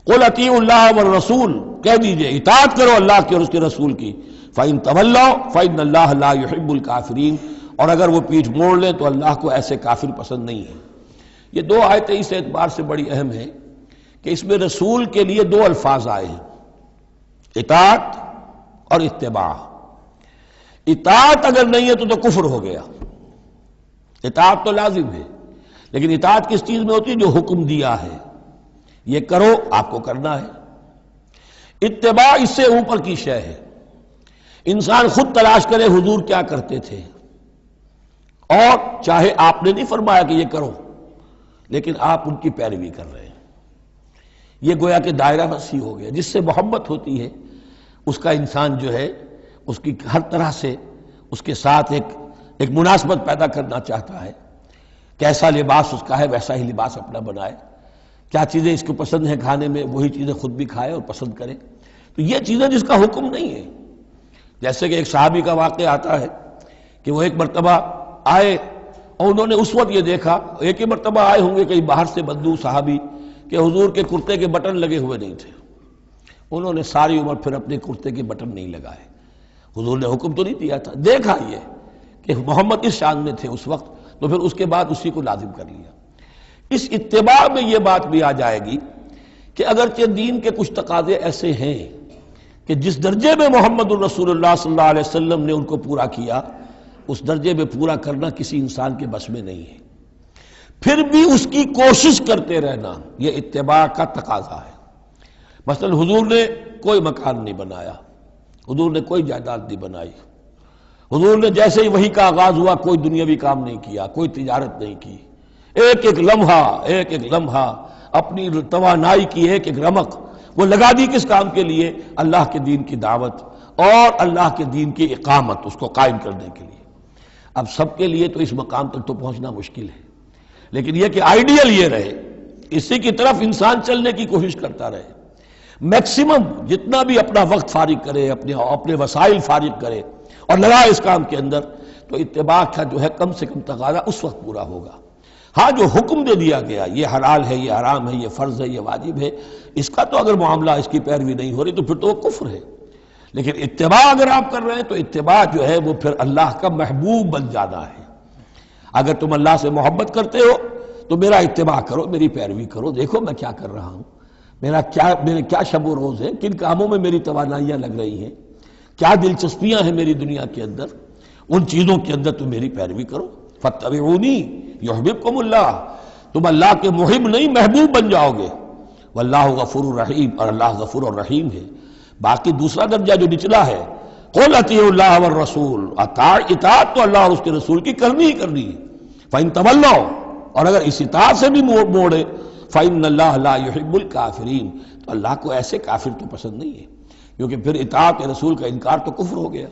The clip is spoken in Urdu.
قل اطیعوا اللہ والرسول، کہہ دیجئے اطاعت کرو اللہ کی اور اس کے رسول کی، فَإِن تَوَلَّوْا فَإِنَّ اللَّهَ لَا يُحِبُّ الْكَافِرِينَ، اور اگر وہ پیٹھ موڑ لیں تو اللہ کو ایسے کافر پسند نہیں ہے۔ یہ دو آیتیں اس اعتبار سے بڑی اہم ہیں کہ اس میں رسول کے لیے دو الفاظ آئے ہیں، اطاعت اور اتباع۔ اطاعت اگر نہیں ہے تو کفر ہو گیا۔ اطاعت تو لازم ہے، لیکن اطاعت کس چیز میں ہوتی ہے؟ جو حکم دیا ہے، یہ کرو، آپ کو کرنا ہے۔ اتباع اس سے اوپر کی شے ہے، انسان خود تلاش کرے حضور کیا کرتے تھے، اور چاہے آپ نے نہیں فرمایا کہ یہ کرو لیکن آپ ان کی پیروی کر رہے ہیں۔ یہ گویا کہ دائرہ وسیع ہو گیا۔ جس سے محبت ہوتی ہے اس کا انسان جو ہے اس کی ہر طرح سے اس کے ساتھ ایک مناسبت پیدا کرنا چاہتا ہے۔ کیسا لباس اس کا ہے ویسا ہی لباس اپنا بنائے، کیا چیزیں اس کو پسند ہیں کھانے میں وہی چیزیں خود بھی کھائے اور پسند کرے۔ تو یہ چیزیں جس کا حکم نہیں ہے، جیسے کہ ایک صحابی کا واقعہ آتا ہے کہ وہ ایک مرتبہ آئے اور انہوں نے اس وقت یہ دیکھا، ایک ہی مرتبہ آئے ہوں گے کہیں باہر سے بدو صحابی، کہ حضور کے کرتے کے بٹن لگے ہوئے نہیں تھے۔ انہوں نے ساری عمر پھر اپنے کرتے کے بٹن نہیں لگائے۔ حضور نے حکم تو نہیں دیا تھا، دیکھا یہ کہ محمد اس شان میں تھے اس وقت، تو پھر اس کے بعد اسی کو لازم کر لیا۔ اس اتباع میں یہ بات بھی آ جائے گی کہ اگرچہ دین کے کچھ تقاضے ایسے ہیں کہ جس درجے میں محمد الرسول اللہ صلی اللہ علیہ وسلم نے ان کو پورا کیا، اس درجے میں پورا کرنا کسی انسان کے بس میں نہیں ہے، پھر بھی اس کی کوشش کرتے رہنا یہ اتباع کا تقاضا ہے۔ مثلا حضور نے کوئی مکان نہیں بنایا، حضور نے کوئی جائیداد نہیں بنائی، حضور نے جیسے ہی وحی کا آغاز ہوا کوئی دنیاوی کام نہیں کیا، کوئی تجارت نہیں کی، ایک ایک لمحہ اپنی توانائی کی ایک رمق وہ لگا دی کس کام کے لیے؟ اللہ کے دین کی دعوت اور اللہ کے دین کی اقامت، اس کو قائم کرنے کے لیے۔ اب سب کے لیے تو اس مقام تک تو پہنچنا مشکل ہے، لیکن یہ کہ آئیڈیل یہ رہے، اسی کی طرف انسان چلنے کی کوشش کرتا رہے، میکسیمم جتنا بھی اپنا وقت فارغ کرے، اپنے وسائل فارغ کرے اور لگائے اس کام کے اندر، تو اتباع کا جو ہے کم سے کم تقاضا اس وقت پورا ہوگا۔ ہاں جو حکم دے دیا گیا یہ حلال ہے، یہ حرام ہے، یہ فرض ہے، یہ واجب ہے، اس کا تو اگر معاملہ اس کی پیروی نہیں ہو رہی تو پھر تو وہ کفر ہے۔ لیکن اتباع اگر آپ کر رہے ہیں تو اتباع جو ہے وہ پھر اللہ کا محبوب بن جانا ہے۔ اگر تم اللہ سے محبت کرتے ہو تو میرا اتباع کرو، میری پیروی کرو، دیکھو میں کیا کر رہا ہوں، میرے کیا شب و روز ہے، کن کاموں میں میری توانائیاں لگ رہی ہیں، کیا دلچسپیاں ہیں میری دنیا کے اندر، ان چیزوں کے اندر تم میری پیروی کرو۔ فاتبعونی یحببکم اللہ، تم اللہ کے محب نہیں محبوب بن جاؤ گے۔ واللہ غفور الرحیم، اور اللہ غفور الرحیم ہے۔ باقی دوسرا درجہ جو نچلا ہے، قل اطیعوا اللہ والرسول، اطاعت تو اللہ اور اس کے رسول کی کرنی ہی کرنی ہے۔ فإن تولوا، اور اگر اس اطاعت سے بھی موڑے، فإن اللہ لا يحب الکافرین، تو اللہ کو ایسے کافر تو پسند نہیں ہے، کیونکہ پھر اطاعت رسول کا انکار تو کفر ہو گیا۔